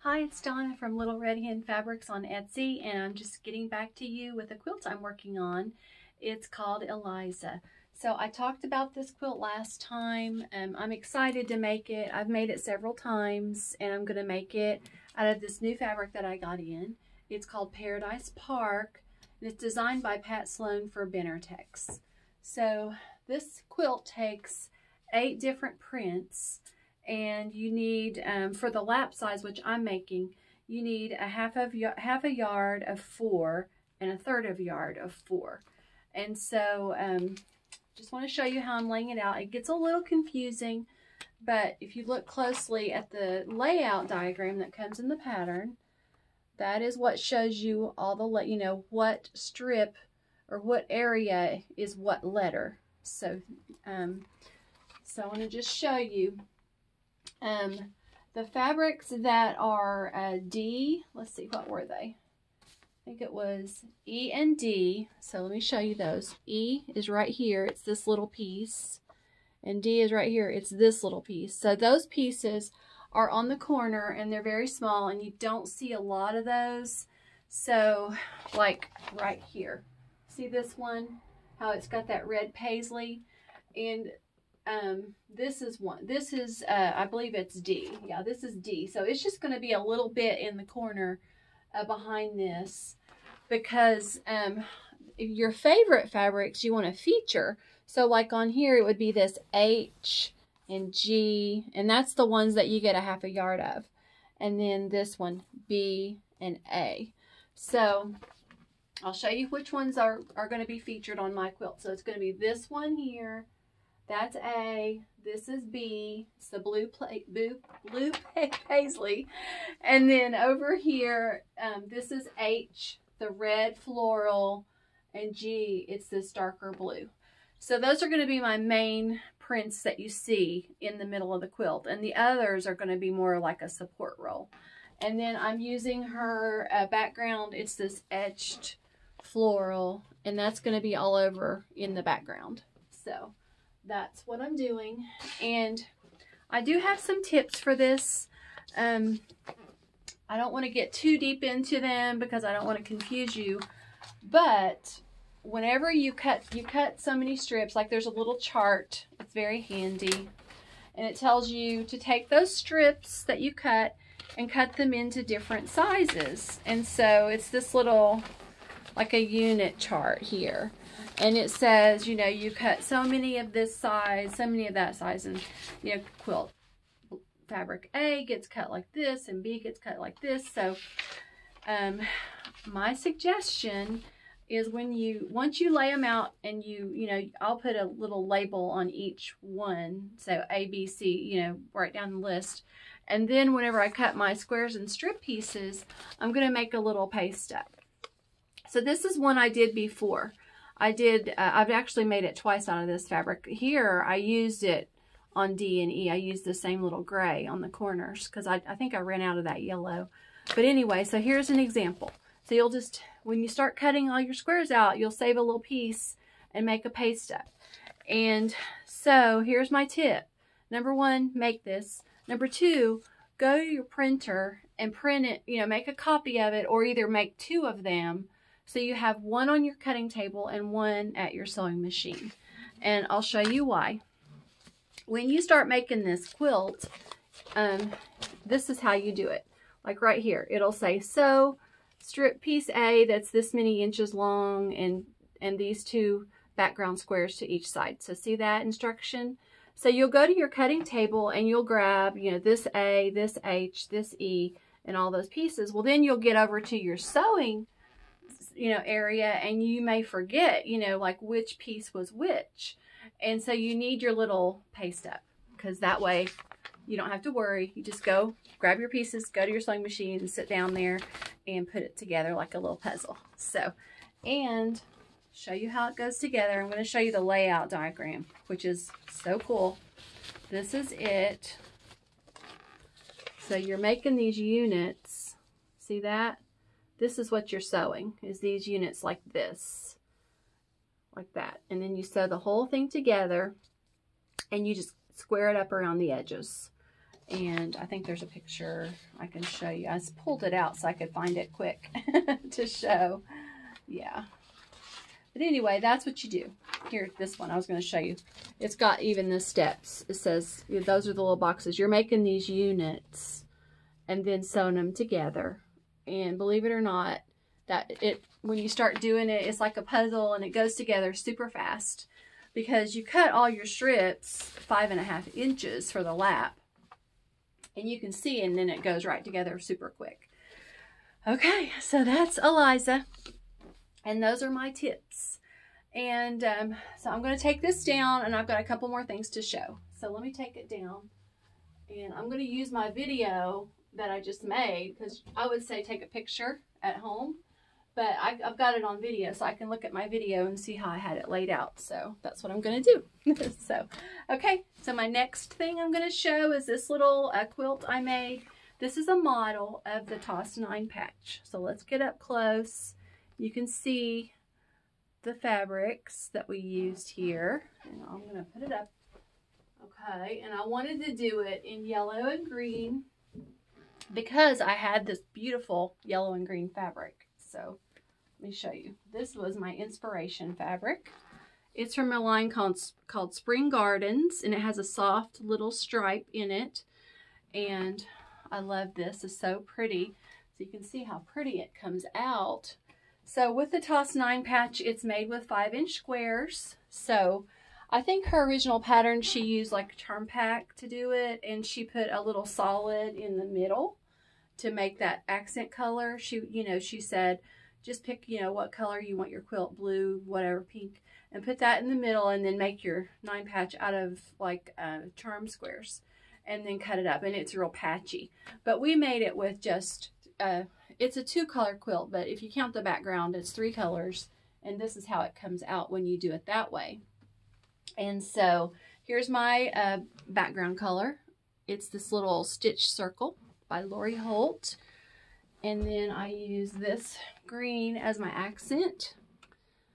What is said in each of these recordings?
Hi, it's Donna from Little Red Hen Fabrics on Etsy, and I'm just getting back to you with a quilt I'm working on. It's called Eliza. So I talked about this quilt last time. I'm excited to make it. I've made it several times, and I'm going to make it out of this new fabric that I got in. It's called Paradise Park, and it's designed by Pat Sloan for Benartex. So this quilt takes 8 different prints, and you need for the lap size, which I'm making, you need a half a yard of 4 and a third of a yard of 4. And so just want to show you how I'm laying it out. It gets a little confusing, but if you look closely at the layout diagram that comes in the pattern, that is what shows you all the what strip or what area is what letter. So so I want to just show you the fabrics that are D. Let's see, what were they? I think it was E and D. So let me show you those. E is right here. It's this little piece. And D is right here. It's this little piece. So those pieces are on the corner, and they're very small, and you don't see a lot of those. So like right here. See this one? How it's got that red paisley? And this is one. This is I believe it's D. Yeah, this is D. So it's just going to be a little bit in the corner behind this, because your favorite fabrics you want to feature. So like on here it would be this H and G, and that's the ones that you get a half a yard of. And then this one, B and A. So I'll show you which ones are going to be featured on my quilt. So it's going to be this one here. That's A. This is B. It's the blue paisley. And then over here, this is H, the red floral, and G, it's this darker blue. So those are going to be my main prints that you see in the middle of the quilt. And the others are going to be more like a support roll. And then I'm using her background. It's this etched floral, and that's going to be all over in the background. So that's what I'm doing. And I do have some tips for this. I don't want to get too deep into them because I don't want to confuse you. But whenever you cut so many strips, like there's a little chart. It's very handy. And it tells you to take those strips that you cut and cut them into different sizes. And so it's this little, like a unit chart here. And it says, you know, you cut so many of this size, so many of that size, and, you know, quilt fabric A gets cut like this, and B gets cut like this. So, my suggestion is once you lay them out, and you know, I'll put a little label on each one. So A, B, C, you know, write down the list. And then whenever I cut my squares and strip pieces, I'm going to make a little paste up. So this is one I did before. I've actually made it twice out of this fabric. Here, I used it on D and E. I used the same little gray on the corners because I think I ran out of that yellow. But anyway, so here's an example. So you'll just, when you start cutting all your squares out, you'll save a little piece and make a paste up. And so here's my tip. Number 1, make this. Number 2, go to your printer and print it, you know, make a copy of it, or either make 2 of them. So you have one on your cutting table and one at your sewing machine. And I'll show you why. When you start making this quilt, this is how you do it. Like right here, it'll say sew strip piece A that's this many inches long, and these 2 background squares to each side. So see that instruction? So you'll go to your cutting table and you'll grab, you know, this A, this H, this E, and all those pieces. Well, then you'll get over to your sewing, you know, area, and you may forget, you know, like which piece was which. And so you need your little paste up, because that way you don't have to worry. You just go grab your pieces, go to your sewing machine, and sit down there and put it together like a little puzzle. So, and show you how it goes together. I'm going to show you the layout diagram, which is so cool. This is it. So you're making these units. See that? This is what you're sewing, is these units like this, like that. And then you sew the whole thing together, and you just square it up around the edges. And I think there's a picture I can show you. I just pulled it out so I could find it quick to show. Yeah. But anyway, that's what you do. Here, this one I was going to show you. It's got even the steps. It says, those are the little boxes. You're making these units and then sewing them together. And believe it or not, when you start doing it, it's like a puzzle and it goes together super fast. Because you cut all your strips 5.5 inches for the lap. And you can see, and then it goes right together super quick. Okay, so that's Eliza. And those are my tips. And so I'm going to take this down, and I've got a couple more things to show. So let me take it down. And I'm going to use my video that I just made, because I would say take a picture at home. But I've got it on video, so I can look at my video and see how I had it laid out. So that's what I'm going to do. So, okay. So my next thing I'm going to show is this little quilt I made. This is a model of the Toss 9 patch. So let's get up close. You can see the fabrics that we used here. And I'm going to put it up. Okay. And I wanted to do it in yellow and green because I had this beautiful yellow and green fabric. So let me show you. This was my inspiration fabric. It's from a line called Spring Gardens, and it has a soft little stripe in it. And I love this. It's so pretty. So you can see how pretty it comes out. So with the Toss 9 patch, it's made with 5-inch squares. So I think her original pattern, she used like a charm pack to do it, and she put a little solid in the middle to make that accent color. She said, just pick, what color you want your quilt, blue, whatever, pink, and put that in the middle, and then make your 9 patch out of like charm squares, and then cut it up, and it's real patchy. But we made it with just, it's a 2-color quilt, but if you count the background, it's 3 colors, and this is how it comes out when you do it that way. And so here's my background color. It's this little stitch circle by Lori Holt, and then I use this green as my accent,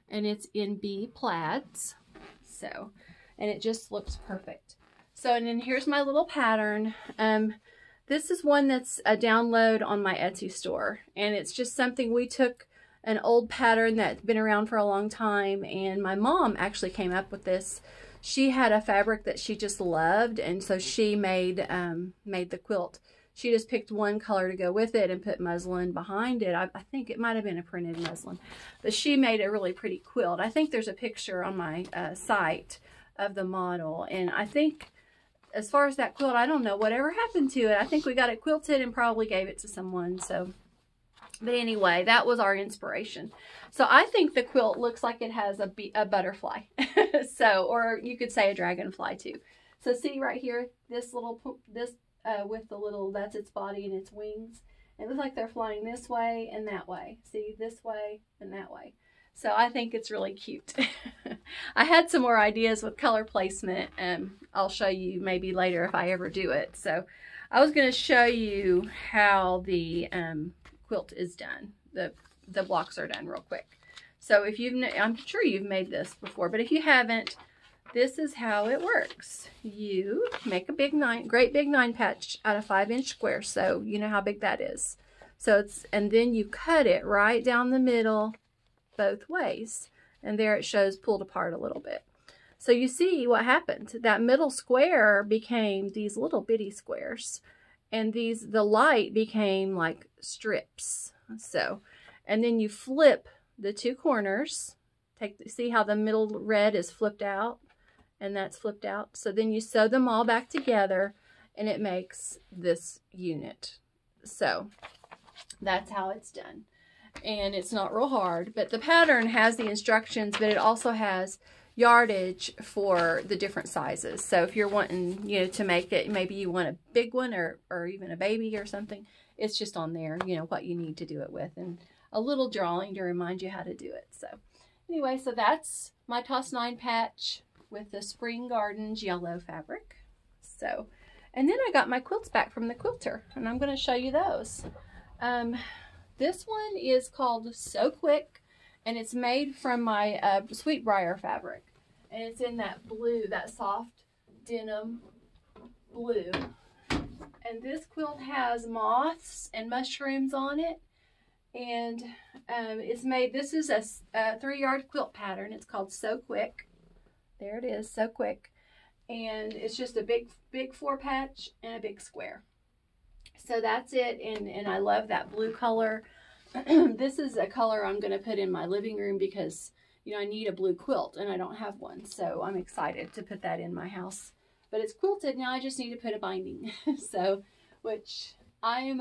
and it's in B plaids. So, and it just looks perfect. So, and then here's my little pattern. This is one that's a download on my Etsy store, and it's just something we took an old pattern that's been around for a long time, and my mom actually came up with this. She had a fabric that she just loved, and so she made the quilt. She just picked one color to go with it and put muslin behind it. I think it might have been a printed muslin. But she made a really pretty quilt. I think there's a picture on my site of the model. And I think as far as that quilt, I don't know whatever happened to it. I think we got it quilted and probably gave it to someone. So, but anyway, that was our inspiration. So I think the quilt looks like it has a butterfly. So, or you could say a dragonfly too. So see right here, this with the little, that's its body and its wings. It looks like they're flying this way and that way. See, this way and that way. So I think it's really cute. I had some more ideas with color placement. I'll show you maybe later if I ever do it. So I was going to show you how the quilt is done. The blocks are done real quick. So if I'm sure you've made this before, but if you haven't, this is how it works. You make a great big 9 patch out of 5-inch squares. So you know how big that is. So and then you cut it right down the middle both ways. And there it shows pulled apart a little bit. So you see what happened. That middle square became these little bitty squares. And the light became like strips. So, and then you flip the 2 corners. See how the middle red is flipped out? And that's flipped out. So then you sew them all back together and it makes this unit. So that's how it's done. And it's not real hard, but the pattern has the instructions, but it also has yardage for the different sizes. So if you're wanting, to make it, maybe you want a big one or even a baby or something, it's just on there, what you need to do it with, and a little drawing to remind you how to do it. So anyway, so that's my Toss 9 patch with the Spring Gardens yellow fabric. So, and then I got my quilts back from the quilter, and I'm going to show you those. This one is called So Quick, and it's made from my Sweetbriar fabric, and it's in that blue, that soft denim blue. And this quilt has moths and mushrooms on it. And it's made, this is a 3-yard quilt pattern. It's called So Quick. There it is, So Quick. And it's just a big 4-patch and a big square. So that's it. And I love that blue color. This is a color I'm going to put in my living room because, you know, I need a blue quilt and I don't have one. So I'm excited to put that in my house. But it's quilted now. I just need to put a binding. So, which I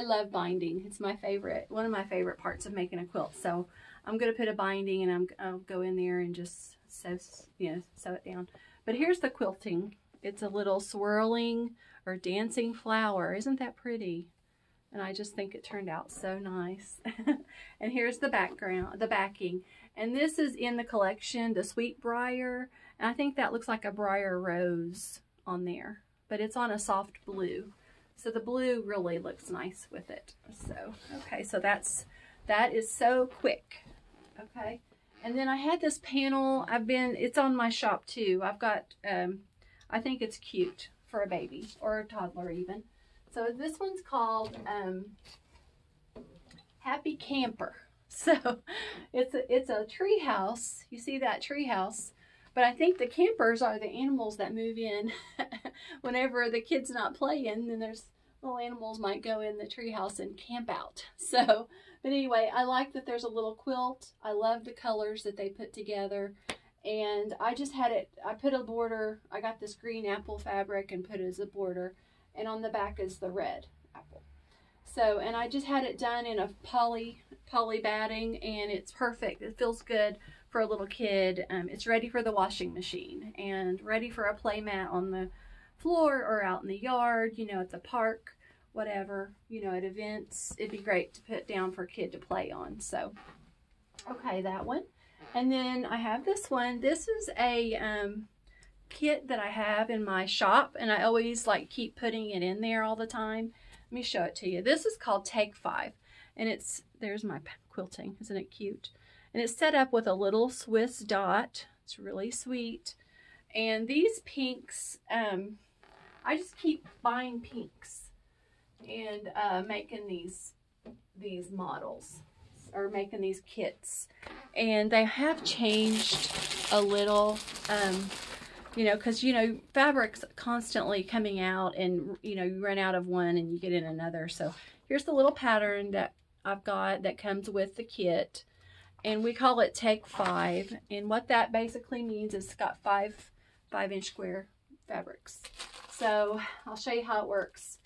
love binding. It's my favorite, one of my favorite parts of making a quilt. So I'm going to put a binding and I'll go in there and just sew it down. But here's the quilting. It's a little swirling or dancing flower. Isn't that pretty? And I just think it turned out so nice. And here's the background, the backing. And this is in the collection, the Sweet Briar. And I think that looks like a briar rose on there. But it's on a soft blue. So the blue really looks nice with it. So, okay, so that is So Quick. Okay. And then I had this panel. It's on my shop too. I've got, I think it's cute for a baby or a toddler even. So this one's called Happy Camper. So it's a tree house. You see that tree house? But I think the campers are the animals that move in whenever the kid's not playing. Then there's little animals might go in the tree house and camp out. So, but anyway, I like that there's a little quilt. I love the colors that they put together. And I just had it, I put a border. I got this green apple fabric and put it as a border. And on the back is the red apple. So, and I just had it done in a poly batting, and it's perfect. It feels good for a little kid. It's ready for the washing machine and ready for a play mat on the floor or out in the yard, you know, at the park, whatever, you know, at events. It'd be great to put down for a kid to play on. So, okay, that one. And then I have this one. This is a kit that I have in my shop, and I always like keep putting it in there all the time. Let me show it to you. This is called Take 5, and there's my quilting. Isn't it cute? And it's set up with a little Swiss dot. It's really sweet. And these pinks, I just keep buying pinks and making these models or making these kits. And they have changed a little, you know, because, you know, fabric's constantly coming out and, you know, you run out of one and you get in another. So here's the little pattern that I've got that comes with the kit. And we call it Take 5. And what that basically means is it's got 5-inch square fabrics. So I'll show you how it works.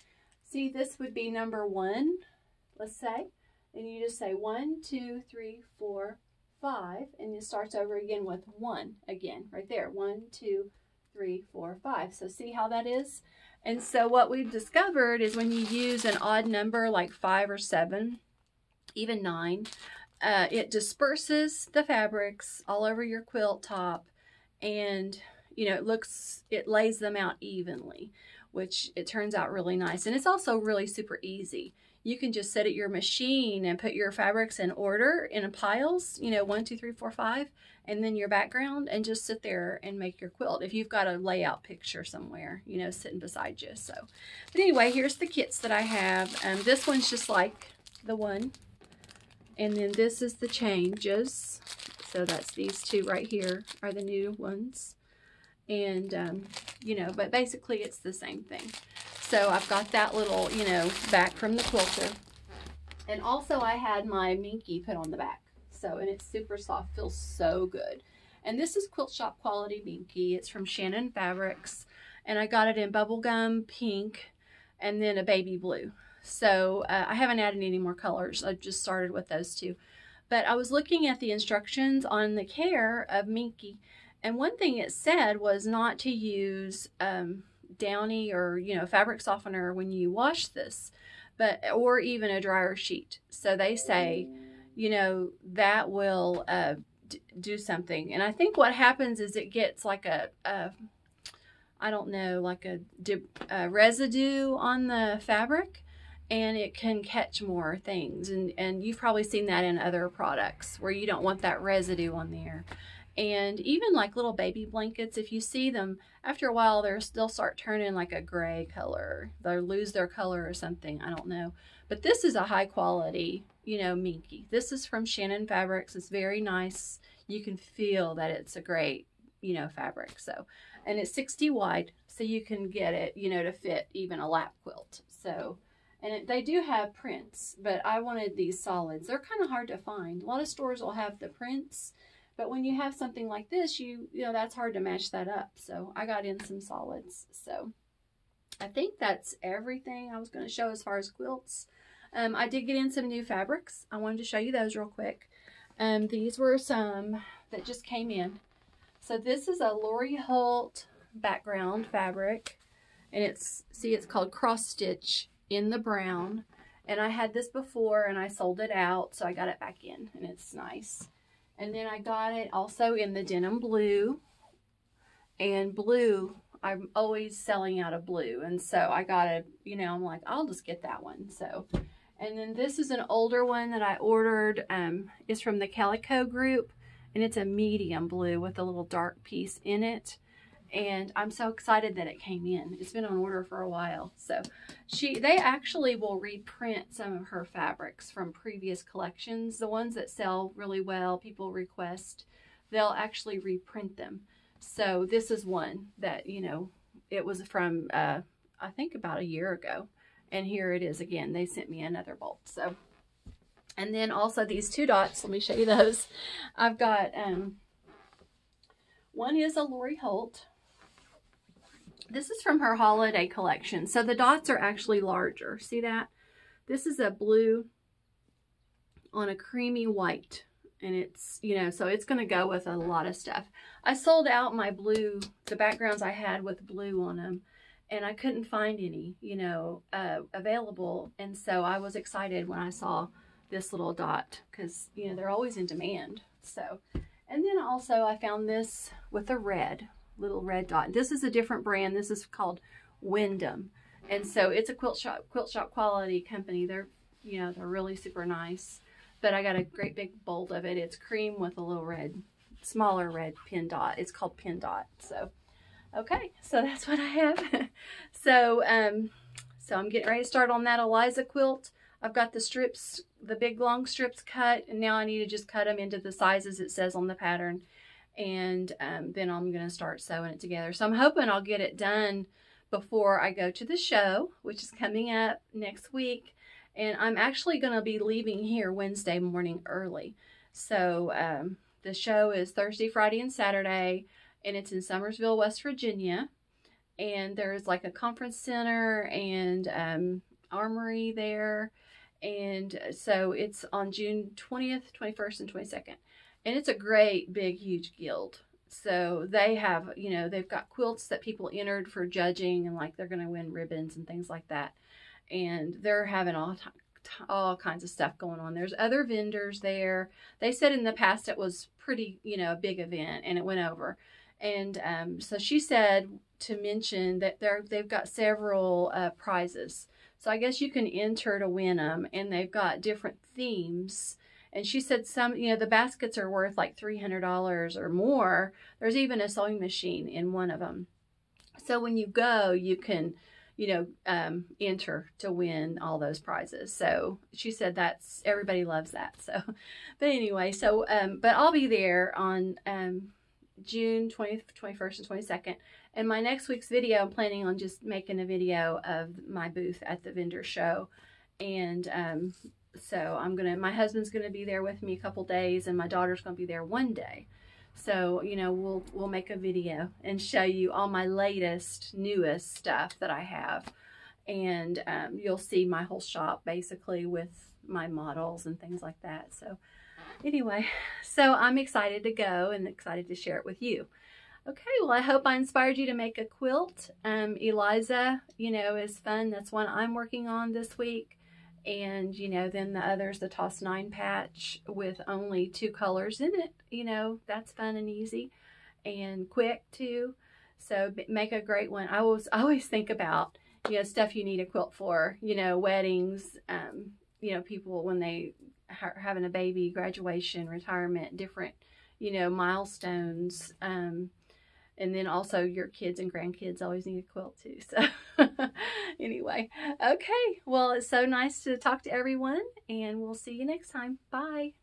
See, this would be number 1, let's say. And you just say 1, 2, 3, 4, 5. And it starts over again with 1 again, right there. 1, 2, 3, 4, 5. So see how that is? And so what we've discovered is when you use an odd number like 5 or 7, even 9, it disperses the fabrics all over your quilt top, and you know, it lays them out evenly, which it turns out really nice. And it's also really super easy. You can just sit at your machine and put your fabrics in order in piles, you know, 1, 2, 3, 4, 5, and then your background, and just sit there and make your quilt if you've got a layout picture somewhere, you know, sitting beside you. So, but anyway, here's the kits that I have. This one's just like the one. And then this is the changes. So that's these two right here are the new ones. And, you know, but basically it's the same thing. So I've got that little, you know, back from the quilter. And also I had my Minky put on the back. So, and it's super soft, feels so good. And this is Quilt Shop Quality Minky. It's from Shannon Fabrics. And I got it in bubblegum pink and then a baby blue. So I haven't added any more colors. I just started with those two. But I was looking at the instructions on the care of Minky, and one thing it said was not to use Downy or, you know, fabric softener when you wash this, or even a dryer sheet. So they say, you know, that will do something. And I think what happens is it gets like I don't know, like a residue on the fabric. And it can catch more things. And you've probably seen that in other products where you don't want that residue on there. And even like little baby blankets, if you see them, after a while they'll start turning like a gray color. They'll lose their color or something. I don't know. But this is a high quality, you know, minky. This is from Shannon Fabrics. It's very nice. You can feel that it's a great, you know, fabric. So, and it's 60 wide, so you can get it, you know, to fit even a lap quilt. So, and they do have prints, but I wanted these solids. They're kind of hard to find. A lot of stores will have the prints, but when you have something like this, you know, that's hard to match that up. So I got in some solids. So I think that's everything I was going to show as far as quilts. I did get in some new fabrics. I wanted to show you those real quick. These were some that just came in. So this is a Lori Holt background fabric, and it's called Cross Stitch in the brown. And I had this before and I sold it out, so I got it back in, and it's nice. And then I got it also in the denim blue, and blue, I'm always selling out of blue. And so I got it, you know, I'm like, I'll just get that one. So, and then this is an older one that I ordered. It's from the Calico Group, and it's a medium blue with a little dark piece in it. And I'm so excited that it came in. It's been on order for a while. So they actually will reprint some of her fabrics from previous collections. The ones that sell really well, people request, they'll actually reprint them. So this is one that, you know, it was from, I think about a year ago. And here it is again. They sent me another bolt. So, and then also these 2 dots. Let me show you those. I've got, one is a Lori Holt. This is from her holiday collection. So the dots are actually larger. See that? This is a blue on a creamy white. And it's, you know, so it's going to go with a lot of stuff. I sold out my blue, the backgrounds I had with blue on them. And I couldn't find any, you know, available. And so I was excited when I saw this little dot, because, you know, they're always in demand. So, and then also I found this with a little red dot. This is a different brand. This is called Wyndham. And so it's a quilt shop quality company. They're, you know, they're really super nice. But I got a great big bolt of it. It's cream with a little red, smaller red pin dot. It's called Pin Dot. So, okay, so that's what I have. So I'm getting ready to start on that Eliza quilt. I've got the strips, the big long strips cut, and now I need to just cut them into the sizes it says on the pattern. And then I'm going to start sewing it together. So I'm hoping I'll get it done before I go to the show, which is coming up next week. And I'm actually going to be leaving here Wednesday morning early. So the show is Thursday, Friday, and Saturday, and it's in Summersville, West Virginia. And there's like a conference center and armory there. And so it's on June 20th, 21st, and 22nd. And it's a great, big, huge guild. So they have, you know, they've got quilts that people entered for judging, and like they're going to win ribbons and things like that. And they're having all kinds of stuff going on. There's other vendors there. They said in the past it was pretty, you know, a big event, and it went over. And so she said to mention that they've got several prizes. So I guess you can enter to win them, and they've got different themes. And she said some, you know, the baskets are worth like $300 or more. There's even a sewing machine in one of them. So when you go, you can, you know, enter to win all those prizes. So she said everybody loves that. So, but anyway, so, but I'll be there on June 20th, 21st, and 22nd. And my next week's video, I'm planning on just making a video of my booth at the vendor show. And so my husband's gonna be there with me a couple days, and my daughter's gonna be there one day. So, you know, we'll make a video and show you all my latest, newest stuff that I have. And you'll see my whole shop basically with my models and things like that. So anyway, so I'm excited to go and excited to share it with you. Okay, well, I hope I inspired you to make a quilt. Eliza, you know, is fun. That's one I'm working on this week. And, you know, then the other's the Toss 9 patch with only 2 colors in it. You know, that's fun and easy and quick too. So make a great one. I always think about, you know, stuff you need a quilt for, you know, weddings, you know, people when they are having a baby, graduation, retirement, different, milestones. And then also your kids and grandkids always need a quilt too. So anyway, okay. Well, it's so nice to talk to everyone, and we'll see you next time. Bye.